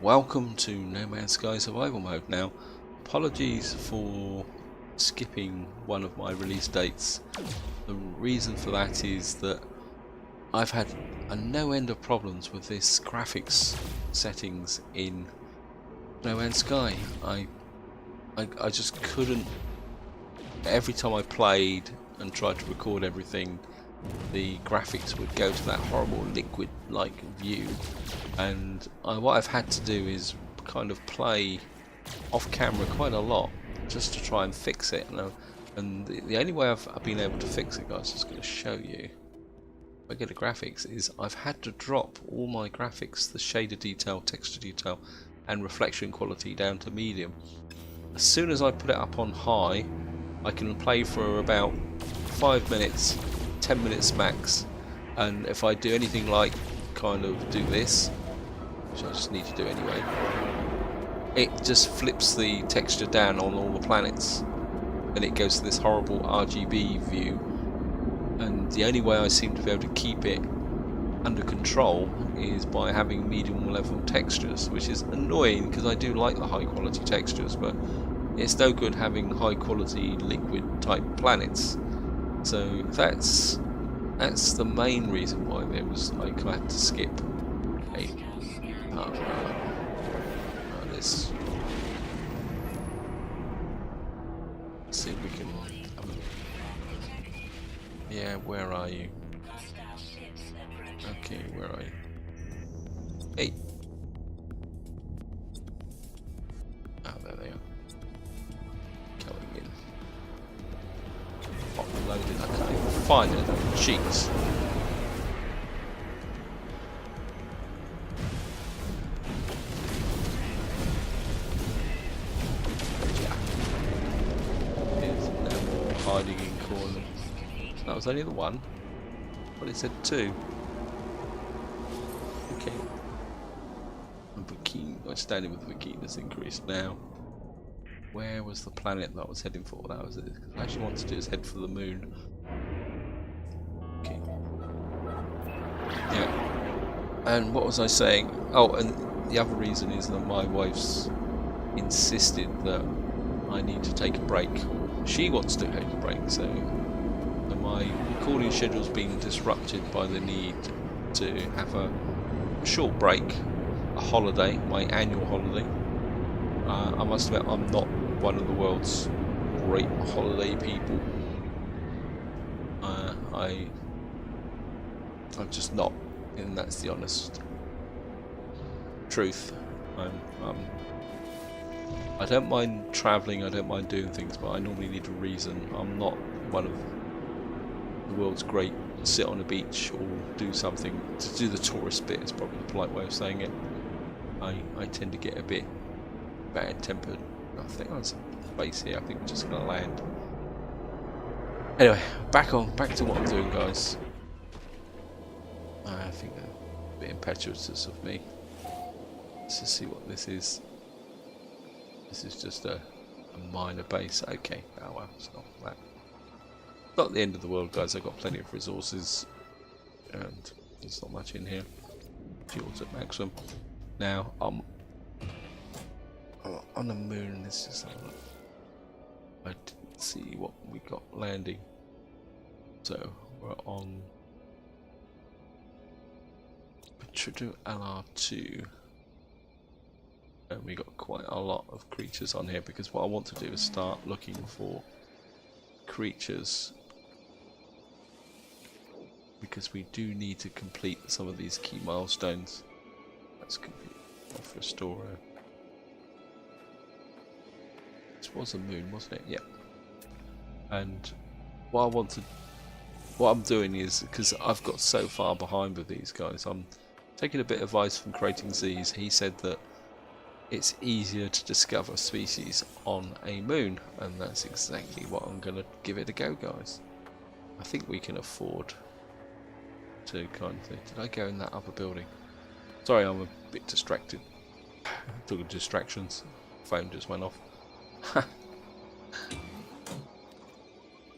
welcome to No Man's Sky Survival Mode. Now, apologies for skipping one of my release dates. The reason for that is that I've had a no end of problems with this graphics settings in No Man's Sky. I just couldn't. Every time I played and tried to record everything, the graphics would go to that horrible liquid-like view, and what I've had to do is kind of play off camera quite a lot just to try and fix it. And the only way I've been able to fix it, guys, I'm just going to show you. If I get the graphics, is I've had to drop all my graphics, the shader detail, texture detail, and reflection quality down to medium. As soon as I put it up on high, I can play for about 5 minutes. 10 minutes max, and if I do anything like kind of do this, which I just need to do anyway, it just flips the texture down on all the planets and it goes to this horrible RGB view. And the only way I seem to be able to keep it under control is by having medium level textures, which is annoying because I do like the high quality textures, but it's no good having high quality liquid type planets. So that's the main reason why I had to skip a this. Let's see if we can. Yeah, where are you? Okay, where are you? Hey. Oh, there they are. Coming in. Loaded. I can't even find it. Cheats. There's no hiding in corners. That was only the one. But it said 2. Okay. And bikini. My standing with the bikini has increased now. Where was the planet that I was heading for? That was it. What I actually want to do is head for the moon. Okay. Yeah. And what was I saying? Oh, and the other reason is that my wife's insisted that I need to take a break. She wants to take a break, so my recording schedule's been disrupted by the need to have a short break, a holiday, my annual holiday. I must admit, I'm not one of the world's great holiday people. I'm just not, and that's the honest truth. I don't mind travelling, I don't mind doing things, but I normally need a reason. I'm not one of the world's great sit on a beach or do something to do the tourist bit. Is probably the polite way of saying it. I tend to get a bit bad-tempered. I think there's a base here. I think we're just gonna land. Anyway, back to what I'm doing, guys. I think a bit impetuous of me. Let's just see what this is. This is just a minor base. Okay. Oh well, it's not that. Not the end of the world, guys. I've got plenty of resources, and there's not much in here. Fuel's at maximum. Now I'm on the moon. Let's just have a look. I didn't see what we got landing. So we're on Pathfinder LR2, and we got quite a lot of creatures on here because what I want to do is start looking for creatures, because we do need to complete some of these key milestones. Let's complete off restorer. This was a moon, wasn't it? Yeah. And what I'm doing is, because I've got so far behind with these guys, I'm taking a bit of advice from Creating Z's. He said that it's easier to discover species on a moon, and that's exactly what I'm going to give it a go, guys. I think we can afford to kind of think. Did I go in that other building? Sorry, I'm a bit distracted. Talking distractions. Phone just went off.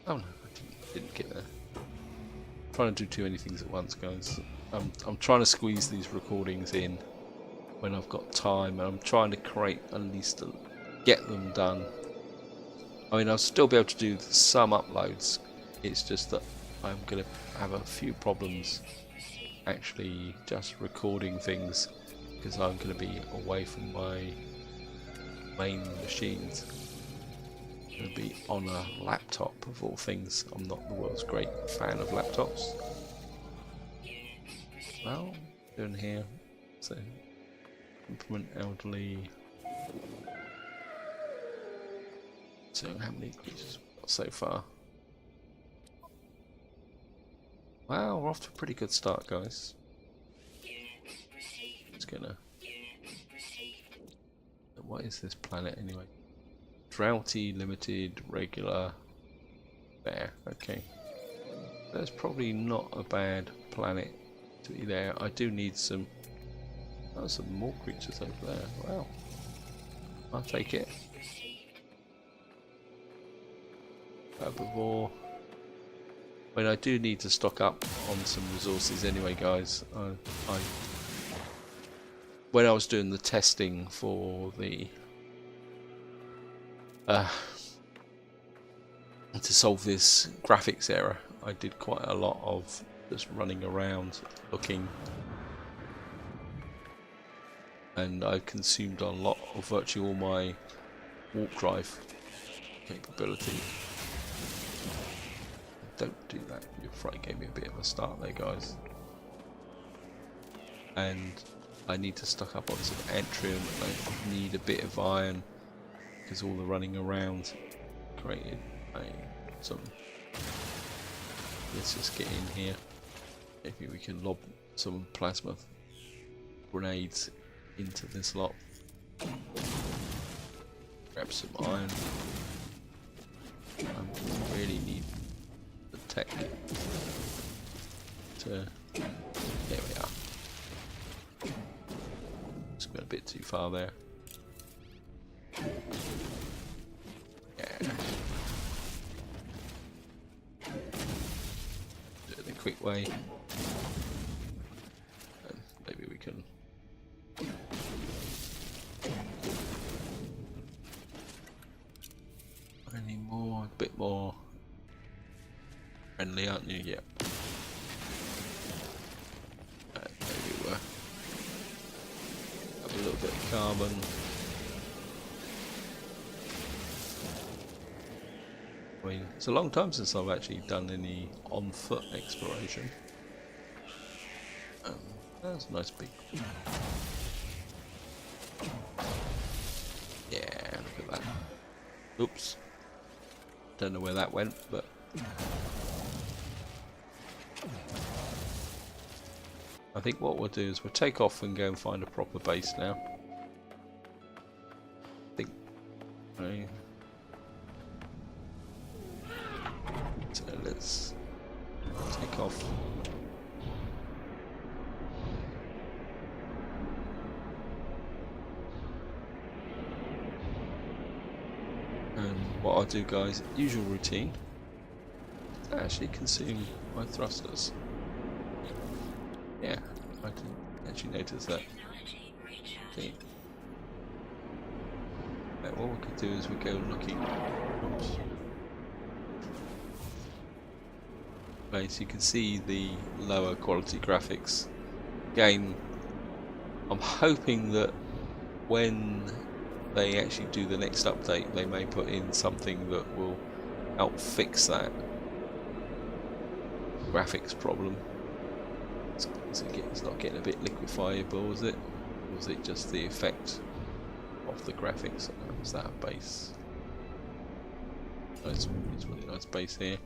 Oh no, I didn't get there. I'm trying to do too many things at once, guys. I'm trying to squeeze these recordings in when I've got time, and I'm trying to create at least get them done. I mean, I'll still be able to do some uploads. It's just that I'm going to have a few problems actually just recording things because I'm going to be away from my main machines. I'm going to be on a laptop of all things. I'm not the world's great fan of laptops. Well, doing here, so implement elderly. So how many creatures we've got so far? Wow, we're off to a pretty good start, guys. It's gonna. What is this planet anyway? Droughty, limited, regular, there. Okay, that's probably not a bad planet to be there. I do need some. Oh, some more creatures over there. Wow, I'll take it. Herbivore. I mean, I do need to stock up on some resources anyway, guys. When I was doing the testing for the to solve this graphics error, I did quite a lot of just running around looking, and I consumed a lot of virtually all my warp drive capability. Don't do that. Your fright gave me a bit of a start there, guys. And I need to stock up on some Entrium, and I need a bit of iron because all the running around created some. Let's just get in here. Maybe we can lob some plasma grenades into this lot. Grab some iron. I really need the tech to. There we are. Just got a bit too far there. Yeah. Do it the quick way. And maybe we can. Any more? A bit more friendly, aren't you? Yep. Maybe we'll have a little bit of carbon. I mean, it's a long time since I've actually done any on-foot exploration. That's a nice big. Yeah, look at that. Oops. Don't know where that went, but. I think what we'll do is we'll take off and go and find a proper base now. I think. Right. So let's take off. And what I'll do, guys, usual routine. I actually consume my thrusters. Yeah, I didn't actually notice that. Okay. Right, what we could do is we go looking. Oops. Right, so you can see the lower quality graphics. Again, I'm hoping that when they actually do the next update, they may put in something that will help fix that graphics problem. It's not getting a bit liquefiable, is it? Or was it just the effect of the graphics? Was that a base? Nice, it's really nice base here.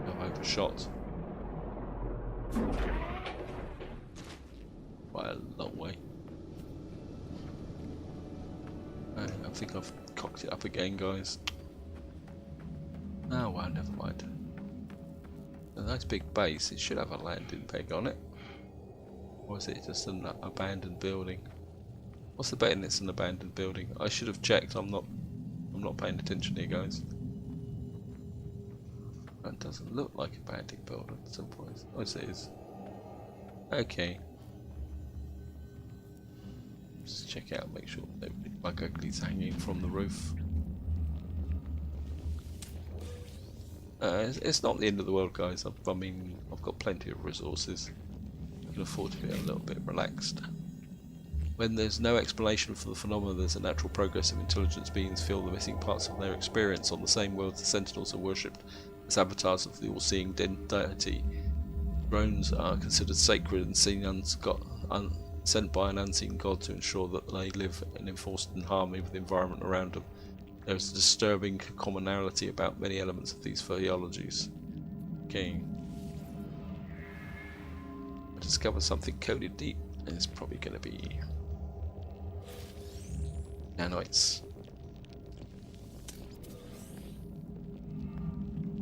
I've overshot. Quite a long way. I think I've cocked it up again, guys. Oh well, never mind. A nice big base, it should have a landing peg on it. Or is it just an abandoned building? What's the betting it's an abandoned building? I should have checked, I'm not paying attention here, guys. That doesn't look like a abandoned building at some point. Oh, it is. Okay. Just check out, make sure nobody bug uglies hanging from the roof. It's not the end of the world, guys. I mean, I've got plenty of resources. I can afford to be a little bit relaxed. When there's no explanation for the phenomena, there's a natural progress of intelligence beings feel the missing parts of their experience. On the same world, the Sentinels are worshipped as avatars of the all-seeing deity. Drones are considered sacred and sent by an unseen god to ensure that they live and enforced in harmony with the environment around them. There is a disturbing commonality about many elements of these theologies. Okay. I discovered something coded deep, and it's probably going to be nanites.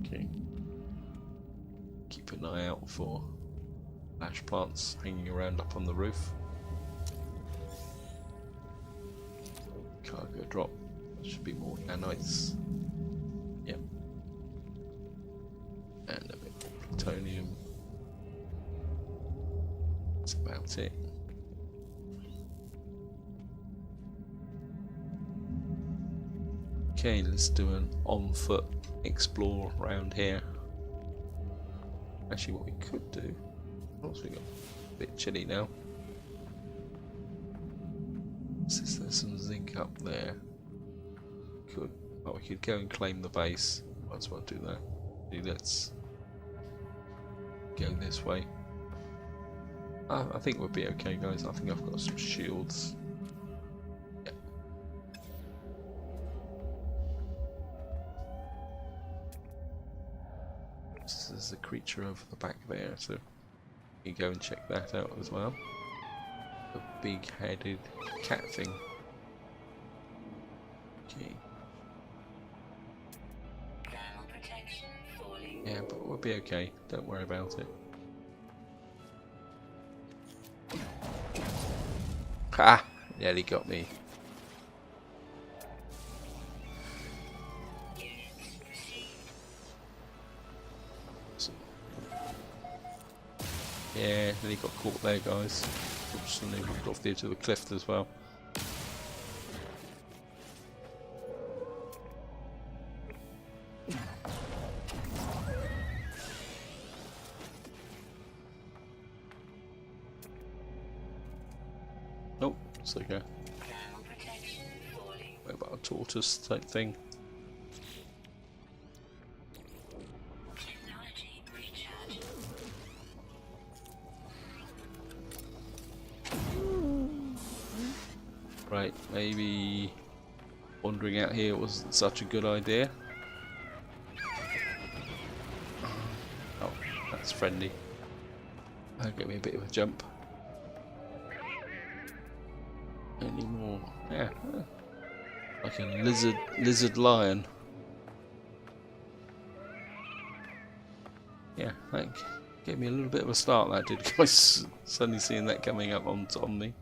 Okay. Keep an eye out for ash plants hanging around up on the roof. Cargo drop. There should be more nanites. Yep. And a bit more plutonium. That's about it. Okay, let's do an on-foot explore around here. Actually, what we could do, what else we got? A bit chilly now. Since there's some zinc up there, we could go and claim the base. Might as well do that. Let's go this way. I think we'll be okay, guys. I think I've got some shields. Yeah. There's a creature over the back there, so you can go and check that out as well. A big-headed cat thing. Okay. Yeah, but we'll be okay. Don't worry about it. Ha! Nearly got me. Yeah, nearly got caught there, guys. Fortunately, moved off the edge of the cliff as well. Oh, it's like a what about a tortoise type thing? Right, maybe wandering out here wasn't such a good idea. Oh, that's friendly. That'll get me a bit of a jump. Any more? Yeah, like a lizard lion. Yeah, that gave me a little bit of a start. That did, guys. Suddenly seeing that coming up on me.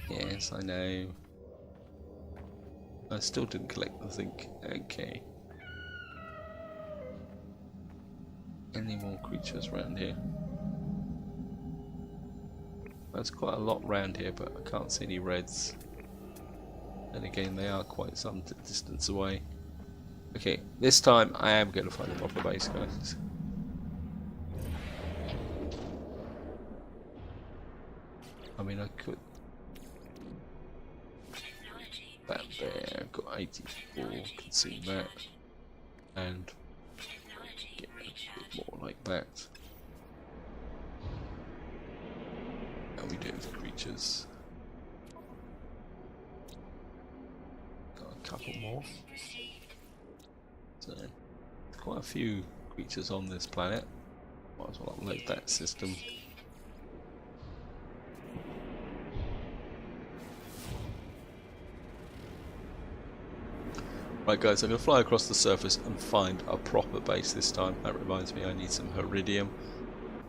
Yes, I know. I still didn't collect the zinc. Okay. Any more creatures around here? There's quite a lot around here, but I can't see any reds. And again, they are quite some distance away. Okay, this time I am going to find a proper base, guys. I mean, I could. That there, I've got 84, consume that, and get a bit more like that. How we do with creatures? Got a couple more. So, quite a few creatures on this planet. Might as well upload that system. Right guys, I'm going to fly across the surface and find a proper base this time. That reminds me I need some iridium.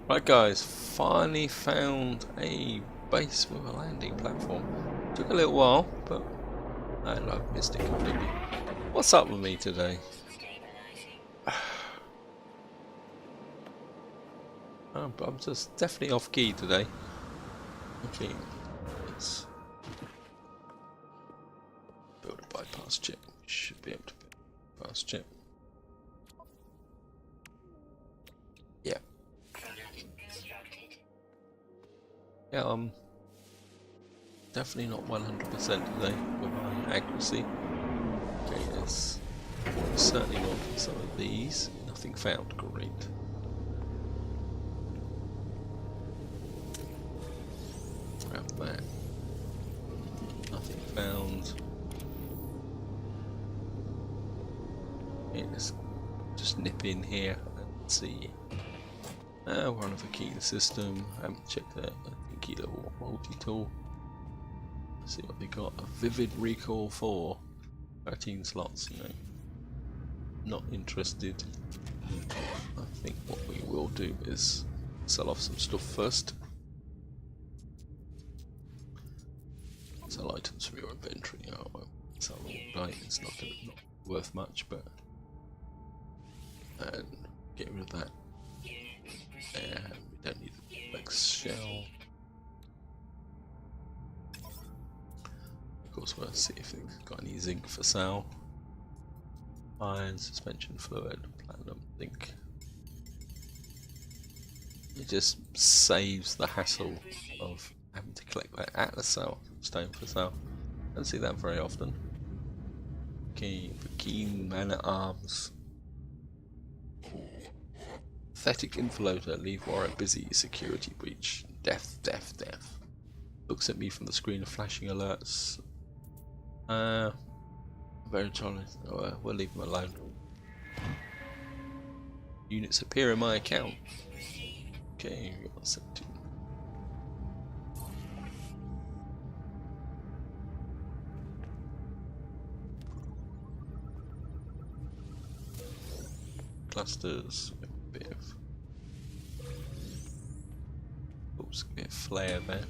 Right guys, finally found a base with a landing platform. Took a little while, but I've missed it completely. What's up with me today? I'm just definitely off key today. Okay, let's build a bypass chip. Should be able to build a bypass chip. Yeah. Yeah, I'm definitely not 100% today with my accuracy. Okay, yes. Certainly not some of these. Nothing found. Great. Grab that. Nothing found. Okay, let's just nip in here and see. We're on a key in the system. I haven't checked that. Key little multi-tool. Let's see what they got. A vivid recall 4. 13 slots, you know. Not interested. I think what we will do is sell off some stuff first. Sell items from your inventory. Oh, well, sell all day. It's not worth much, but and get rid of that. And we don't need the complex shell. Of course, we'll see if they've got any zinc for sale. Iron, suspension fluid, platinum, zinc. It just saves the hassle of having to collect that at the sale, stone for sale. Don't see that very often. Okay, Keen Man at Arms. Pathetic infloater, leave warrant busy, security breach, death, death, death. Looks at me from the screen of flashing alerts. Very jolly. Oh, we'll leave him alone. Units appear in my account. Okay, we got 17. Clusters, a bit of, oops, a bit of flare there.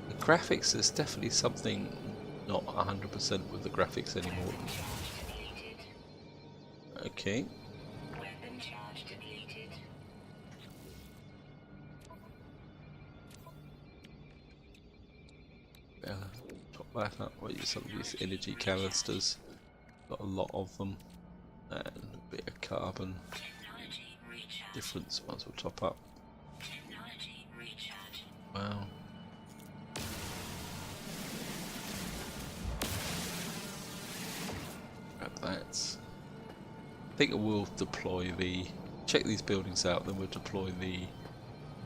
The graphics is definitely something not 100% with the graphics anymore. Okay. Top that up. What are some of these energy canisters? Got a lot of them. And a bit of carbon difference. Might as well top up. Wow. Grab that. I think we'll deploy the. Check these buildings out, then we'll deploy the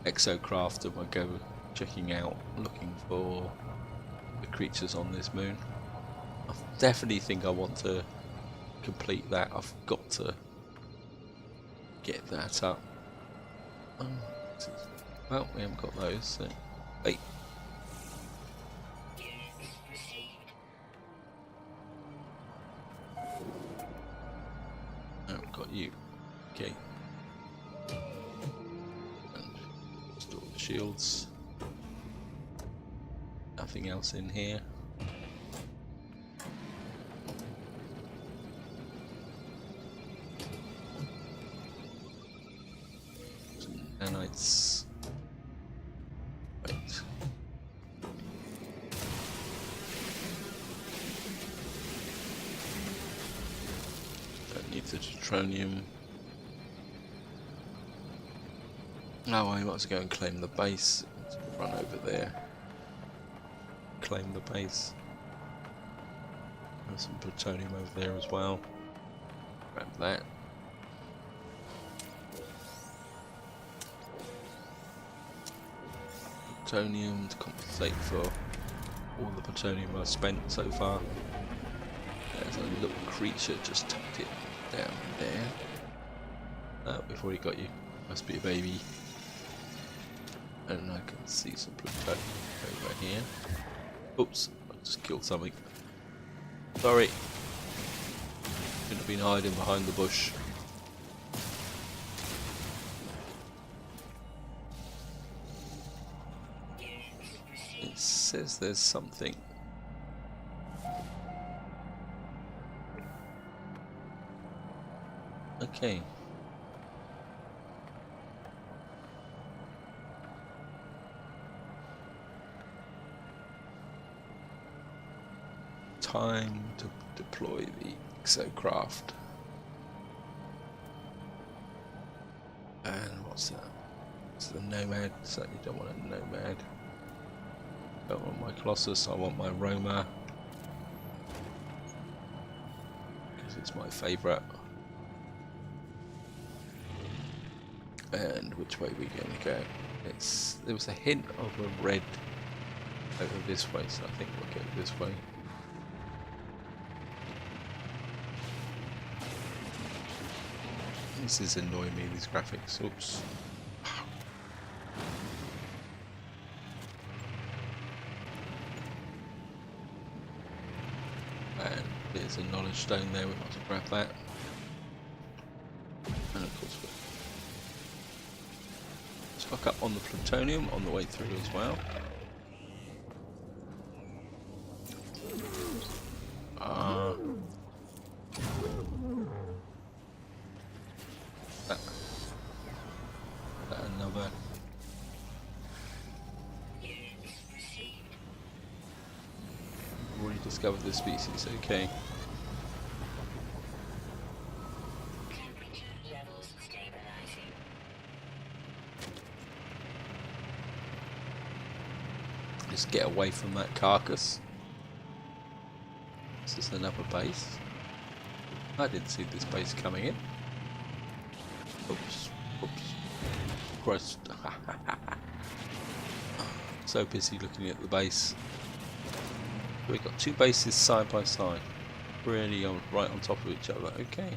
exocraft and we'll go checking out, looking for the creatures on this moon. I definitely think I want to complete that. I've got to get that up. Well, we haven't got those, so. Hey. No, we've got you. Okay. And store the shields. Nothing else in here. Nanites. Wait. Don't need the deuteronium. No, I might as well go and claim the base. Let's run over there. Claim the base. There's some plutonium over there as well. Grab that. Plutonium to compensate for all the plutonium I've spent so far. There's a little creature just tucked it down there. We've already got you. Must be a baby. And I can see some plutonium over here. Oops, I just killed something. Sorry. Shouldn't have been hiding behind the bush. It says there's something. Okay. time to deploy the exocraft. And what's that? It's the Nomad. Certainly don't want a Nomad. Don't want my Colossus, I want my Roma. Because it's my favourite. And which way are we going to go? There was a hint of a red over this way, so I think we'll go this way. This is annoying me, these graphics. Oops. And there's a knowledge stone there, we might as well grab that. And of course we'll stock up on the plutonium on the way through as well. Another. Already discovered this species, okay. Just get away from that carcass. Is this another base? I didn't see this base coming in. Oops, oops. Gross. So busy looking at the base. We've got two bases side by side. Really right on top of each other. Okay.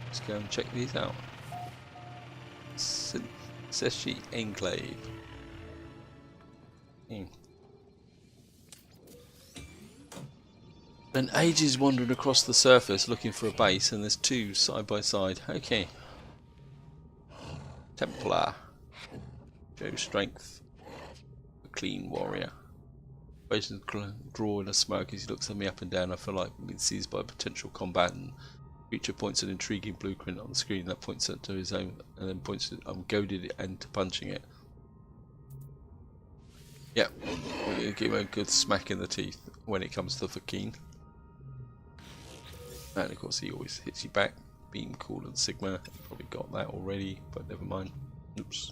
Let's go and check these out. Seshi Enclave. Spent ages wandering across the surface looking for a base, and there's two side by side. Okay. Templar. Show strength. A clean warrior. Faces draw in a smoke as he looks at me up and down. I feel like I'm being seized by a potential combatant. Creature points an intriguing blueprint on the screen that points it to his own, and then points it. I'm goaded into punching it. Yeah, we're going to give him a good smack in the teeth when it comes to Fakine. And of course he always hits you back. Beam, Cool and Sigma. Probably got that already, but never mind. Oops.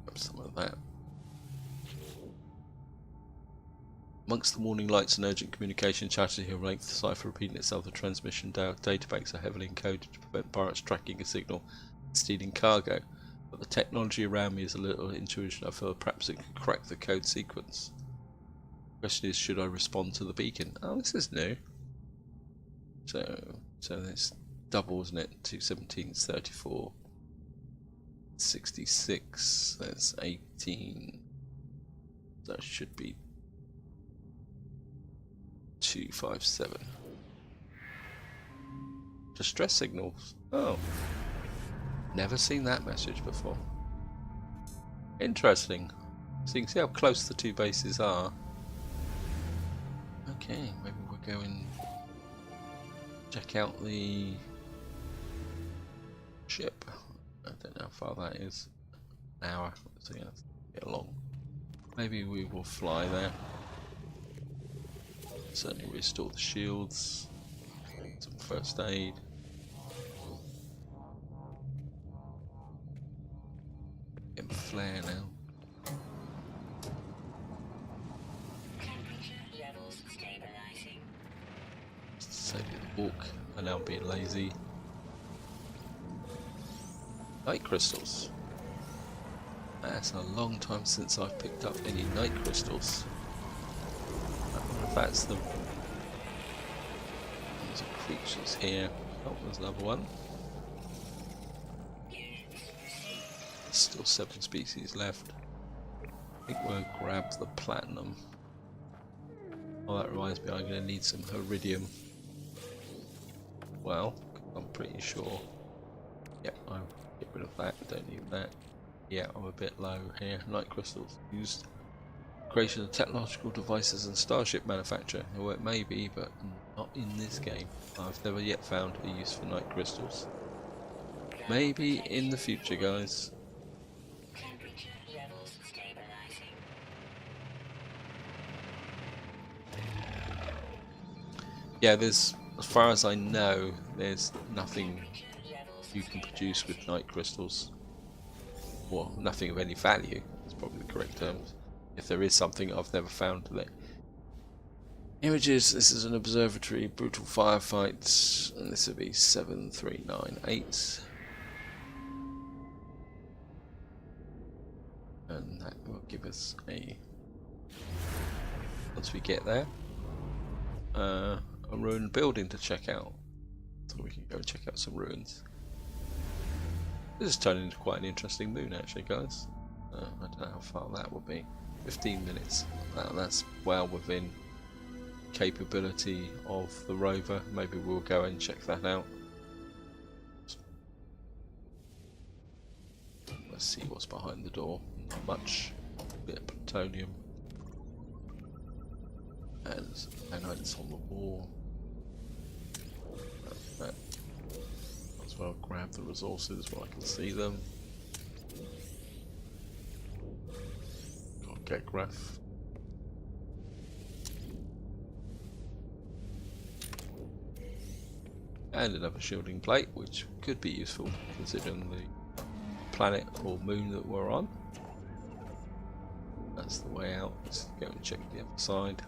Grab some of that. Amongst the warning lights and urgent communication chatter here, length cipher repeating itself, the transmission databanks are heavily encoded to prevent pirates tracking a signal and stealing cargo. But the technology around me is a little intuition. I feel perhaps it could crack the code sequence. The question is, should I respond to the beacon? Oh, this is new. So it's double, isn't it? 217, 34, 66. That's 18. That should be 257. Distress signals. Oh. Never seen that message before. Interesting. So you can see how close the two bases are. Okay, maybe we'll go and check out the ship. I don't know how far that is. An hour. So yeah, let's get along. Maybe we will fly there. Certainly restore the shields. Some first aid. Get flare now. Save the walk. And now being lazy. Night crystals. That's a long time since I've picked up any night crystals. I wonder if that's the... There's creatures here. Oh, there's another one. Still 7 species left. I think we'll grab the platinum. Oh, that reminds me, I'm going to need some iridium. Well, I'm pretty sure. Yep, I'll get rid of that. Don't need that. Yeah, I'm a bit low here. Night crystals used. Creation of technological devices and starship manufacture. Well, it may be, but not in this game. I've never yet found a use for night crystals. Maybe in the future, guys. Temperature levels stabilizing. Yeah, there's, as far as I know, there's nothing you can produce with night crystals. Well, nothing of any value. That's probably the correct term. If there is something, I've never found it. Images. This is an observatory. Brutal firefights. And this will be 7398. And that will give us a, once we get there, a ruined building to check out. So we can go and check out some ruins. This is turning into quite an interesting moon actually, guys. I don't know how far that will be. 15 minutes. That's well within capability of the rover. Maybe we'll go and check that out. Let's see what's behind the door. Not much. A bit of plutonium. And nanites on the wall. Might as well grab the resources while I can see them. Got get graph. And another shielding plate, which could be useful considering the planet or moon that we're on. That's the way out. Let's go and check the other side.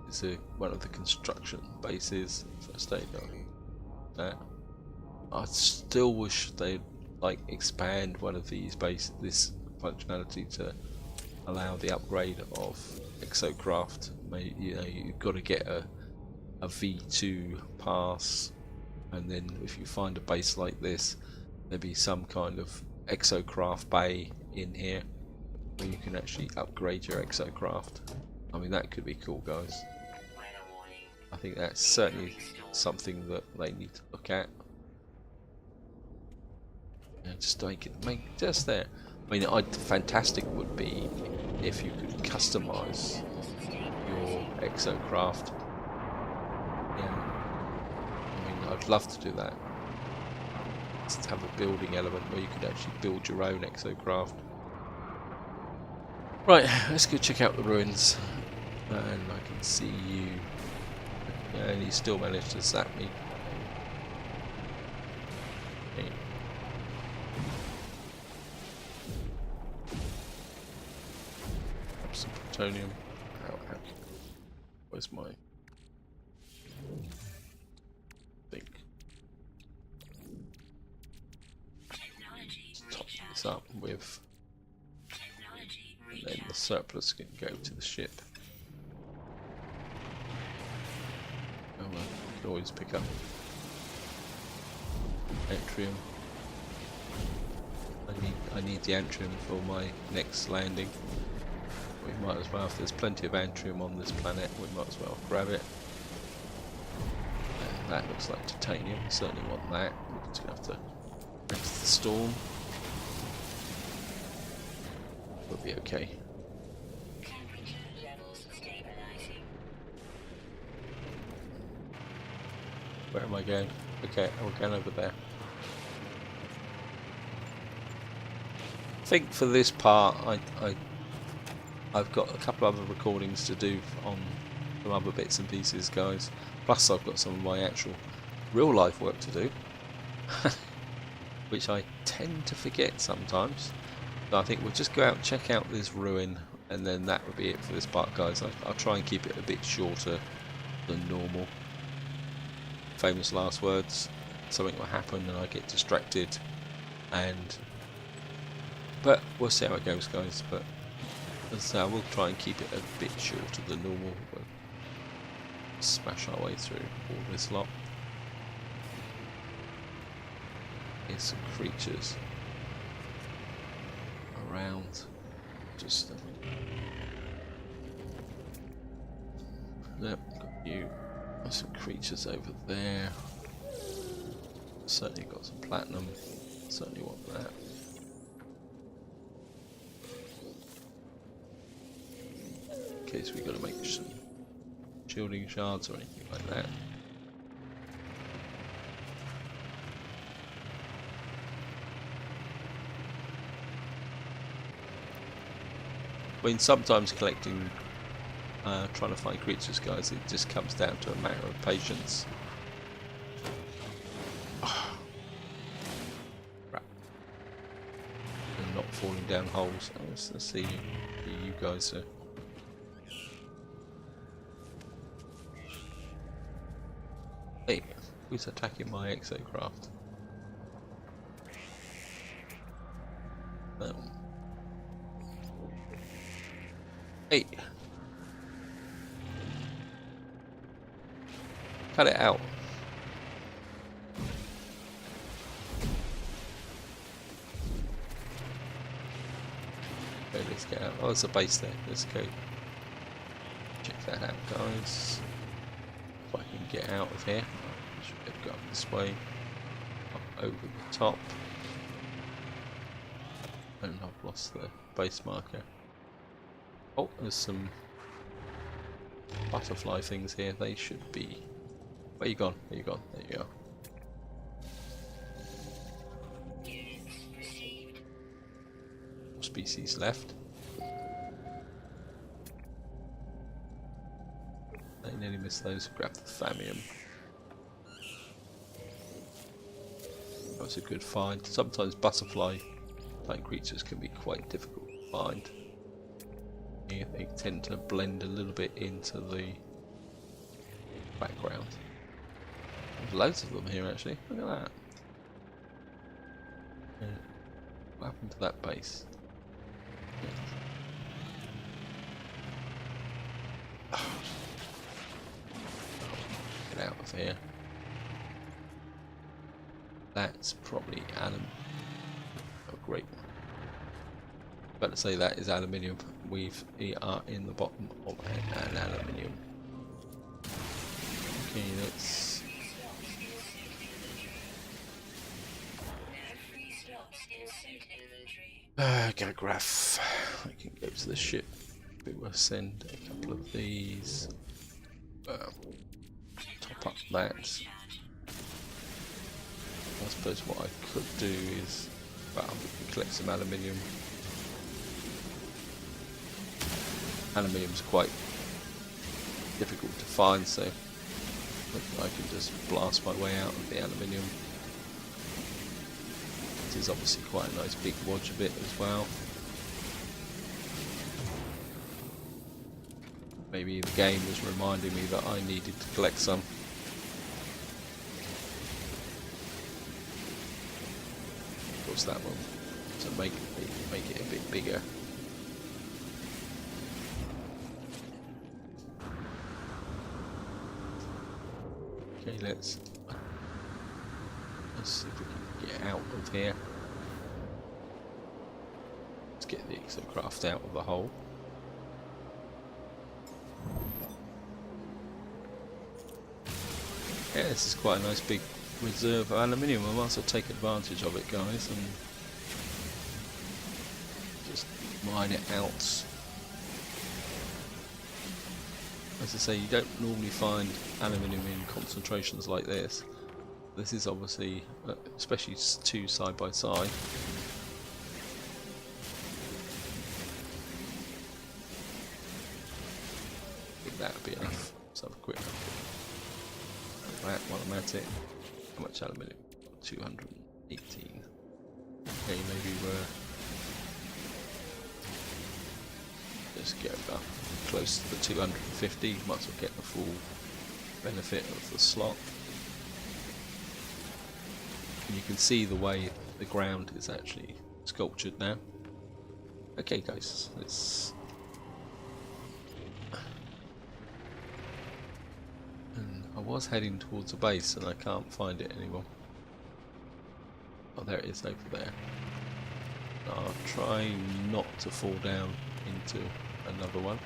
It's one of the construction bases. First aid on that. I still wish they'd like expand one of these this functionality to allow the upgrade of exocraft. You know, you've got to get a V2 pass, and then if you find a base like this, there'd be some kind of exocraft bay in here where you can actually upgrade your exocraft. I mean, that could be cool, guys. I think that's certainly something that they need to look at. Yeah, just make just there. I mean, fantastic would be if you could customize your exocraft. Yeah, I mean, I'd love to do that. Just have a building element where you could actually build your own exocraft. Right, let's go check out the ruins. And I can see you. Yeah, and he still managed to zap me. Okay. Some plutonium. Where's my thing? Let's top this up with, and then the surplus can go to the ship. Oh well, you can always pick up Antrium. I need the Antrium for my next landing. We might as well, if there's plenty of Antrium on this planet, we might as well grab it. And that looks like titanium, we certainly want that. We're just going to have to enter the storm. We'll be okay. Where am I going? Okay, we're going over there. I think for this part, I've got a couple other recordings to do on some other bits and pieces, guys. Plus, I've got some of my actual real life work to do, which I tend to forget sometimes. So I think we'll just go out and check out this ruin, and then that would be it for this part, guys. I'll try and keep it a bit shorter than normal. Famous last words. Something will happen and I get distracted, but we'll see how it goes, guys. But as I say, we'll try and keep it a bit shorter than normal. We'll smash our way through all this lot. Here's some creatures around. Just yep, got you. There's some creatures over there. Certainly got some platinum. Certainly want that. In case we got to make some shielding shards or anything like that. I mean, sometimes collecting, trying to find creatures, guys, it just comes down to a matter of patience. Crap. And not falling down holes. Let's see who you guys are. Hey, who's attacking my exocraft? No. Hey! Cut it out. Okay, let's get out. Oh, there's a base there. Let's go. Check that out, guys. If I can get out of here. I should be able to go up this way. Up over the top. And I've lost the base marker. Oh, there's some butterfly things here. They should be. Where you gone? Where you gone? There you go. More species left. I nearly missed those. Grab the Thamium. That was a good find. Sometimes butterfly type creatures can be quite difficult to find. Here they tend to blend a little bit into the background. There's loads of them here actually. Look at that. Yeah. What happened to that base? Yeah. Get out of here. That's probably oh great. About to say that is aluminium. We are in the bottom of an aluminium. Okay, let's. Get a graph. I can go to the ship. We will send a couple of these. Top up that. I suppose what I could do is, well, we can collect some aluminium. Aluminium's quite difficult to find, so I can just blast my way out of the aluminium. It is obviously quite a nice big wodge of it as well. Maybe the game was reminding me that I needed to collect some. Of course, that one to make it a bit bigger. Okay, let's see if we can get out of here. Let's get the exocraft out of the hole. Yeah, this is quite a nice big reserve of aluminium. I might as well take advantage of it, guys, and just mine it out. As I say, you don't normally find aluminium in concentrations like this. This is obviously, especially two side by side. I think that would be enough. Let's have a quick look at that while I'm at it. How much aluminium? 218. Okay, maybe we're just get up close to the 250. Might as well get the full benefit of the slot. And you can see the way the ground is actually sculptured now. Okay, guys, let's. And I was heading towards a base, and I can't find it anymore. Oh, there it is over there. I'll try not to fall down into another one.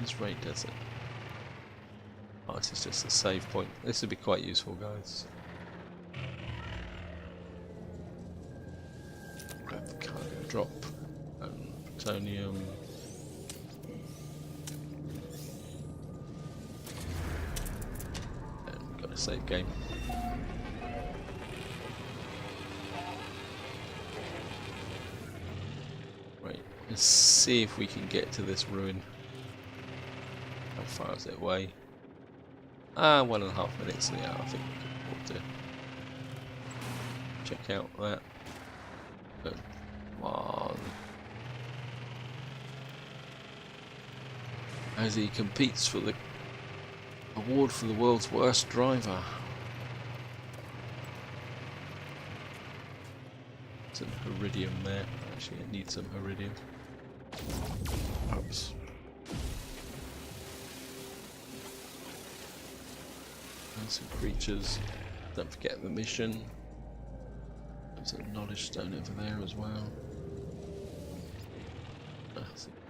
This raid desert. Oh, this is just a save point. This would be quite useful, guys. Grab the cargo drop and plutonium. And got a save game. Right, let's see if we can get to this ruin. How far is it away? 1.5 minutes. Yeah, I think we can afford to check out that. But come on. As he competes for the award for the world's worst driver. Some iridium there. Actually, I need some iridium. Oops. And some creatures. Don't forget the mission. There's a knowledge stone over there as well.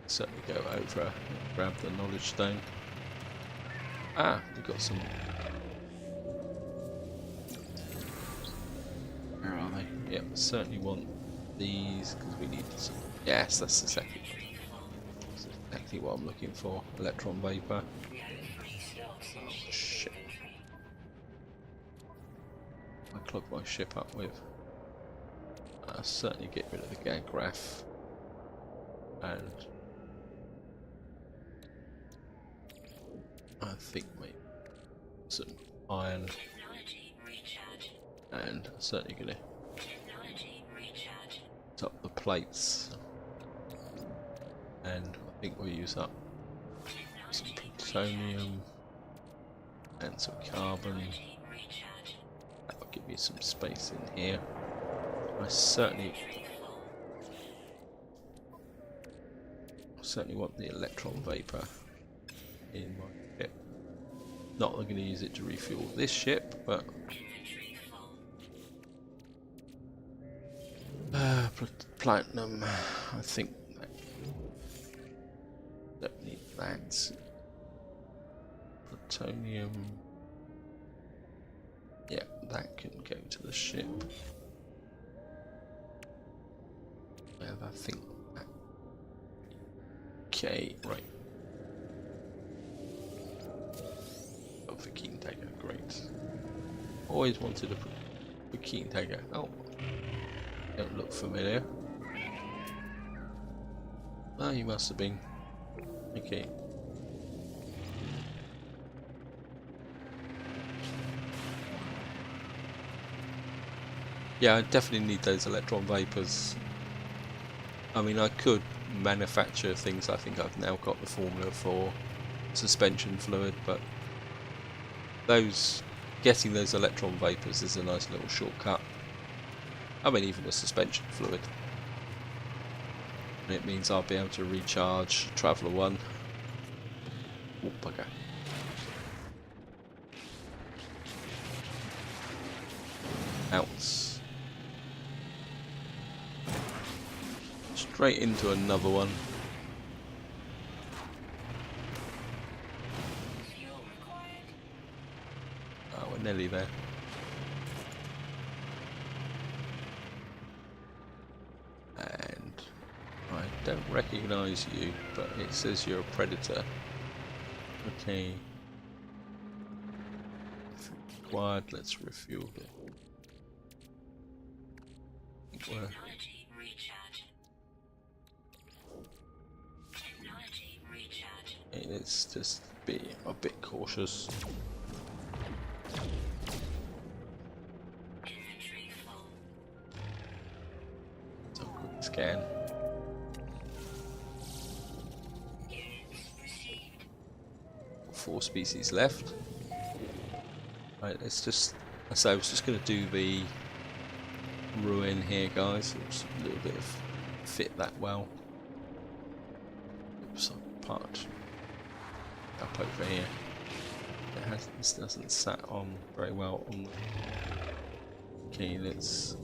Certainly go over and grab the knowledge stone. We've got some. Where are they? Yeah, certainly want these because we need some. Yes, that's exactly what I'm looking for. Electron vapor. Oh shit! I clogged my ship up with. I'll certainly get rid of the gag graph and. I think maybe some iron, and I'm certainly going to top the plates, and I think we'll use up some plutonium and some carbon. That will give me some space in here. I certainly want the electron vapor in my ship. Not that I'm going to use it to refuel this ship, but platinum. I think don't need that. Plutonium. Yeah, that can go to the ship. I think. Okay, right. The keen dagger, great. Always wanted a keen dagger. Oh, don't look familiar. Ah, you must have been. Okay. Yeah, I definitely need those electron vapors. I mean, I could manufacture things. I think I've now got the formula for suspension fluid, but getting those electron vapors is a nice little shortcut. I mean, even the suspension fluid. It means I'll be able to recharge Traveller 1. Oh, bugger. Ounce. Straight into another one. Oh, we're nearly there. And I don't recognise you, but it says you're a predator. Okay. If required, let's refuel it. Okay, let's just be a bit cautious. So quick scan. Four species left. Right, let's just. So I was just going to do the ruin here, guys. It's a little bit of fit that well. Oops, I parked up over here. This doesn't sat on very well on. Okay, let's.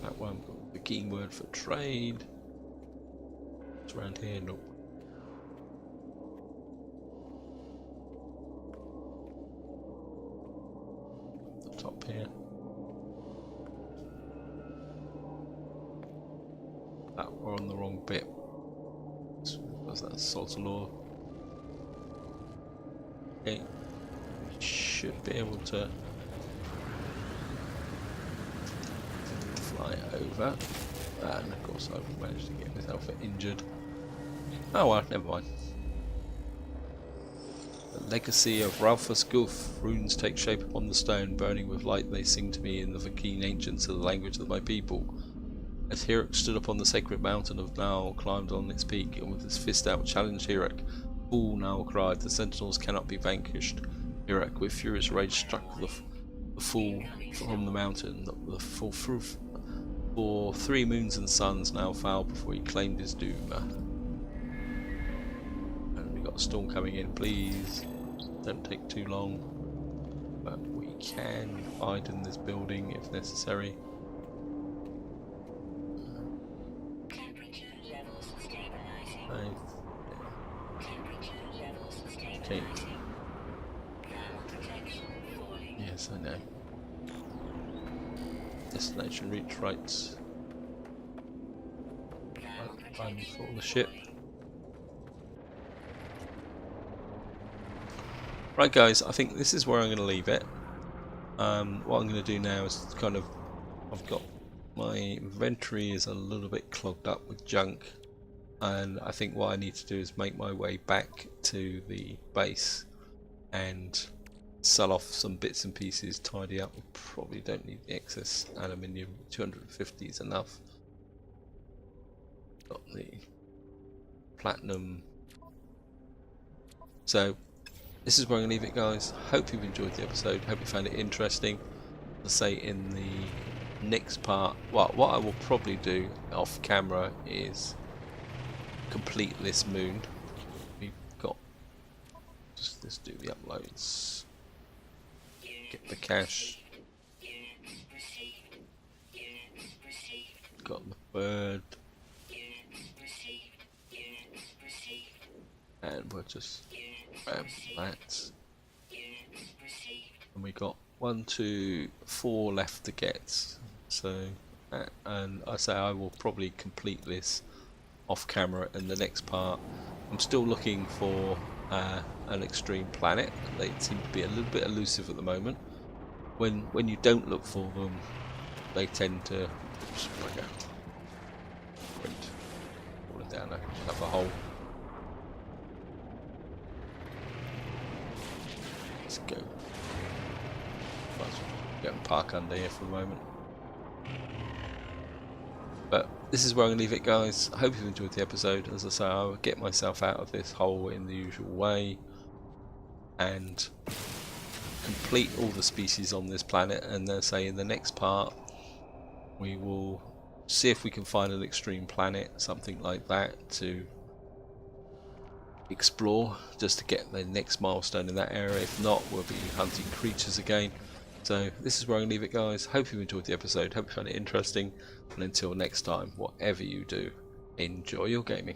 That one got the key word for trade. Let's around here? Nope. The top here. That we're on the wrong bit. Was that salt and law? Okay. Should be able to fly over. And of course I've managed to get myself injured. Oh well, never mind. The legacy of Ralphus Gulf. Runes take shape upon the stone, burning with light they sing to me in the Vakeen ancients of the language of my people. As Hirak stood upon the sacred mountain of Nal, climbed on its peak, and with his fist out challenged Hirak, Fool Nal cried, the sentinels cannot be vanquished. Hirak with furious rage struck the fool from the mountain. The full for 3 moons and suns now foul before he claimed his doom. And we got a storm coming in, please. Don't take too long. But we can hide in this building if necessary. Okay. Yes, I know. Destination reach right. Run for the ship. Right guys, I think this is where I'm going to leave it. What I'm going to do now is kind of, I've got my inventory is a little bit clogged up with junk. And I think what I need to do is make my way back to the base and sell off some bits and pieces, tidy up. We probably don't need the excess aluminium, 250 is enough. Got the platinum. So this is where I'm going to leave it guys. Hope you've enjoyed the episode, hope you found it interesting. As I say, in the next part, what I will probably do off camera is complete this moon. We've got just let's do the uploads, get the cash, got the bird, and we'll just grab that, and we got 1, 2, 4 left to get. So and I say I will probably complete this off camera in the next part. I'm still looking for an extreme planet. They seem to be a little bit elusive at the moment. When you don't look for them, they tend to spring out. Pull it down. I have a hole. Let's go. Let's go and park under here for a moment. But this is where I'm going to leave it guys. I hope you've enjoyed the episode. As I say, I'll get myself out of this hole in the usual way and complete all the species on this planet, and then say in the next part we will see if we can find an extreme planet, something like that, to explore just to get the next milestone in that area. If not, we'll be hunting creatures again. So this is where I'm going to leave it guys. Hope you enjoyed the episode, hope you found it interesting, and until next time, whatever you do, enjoy your gaming.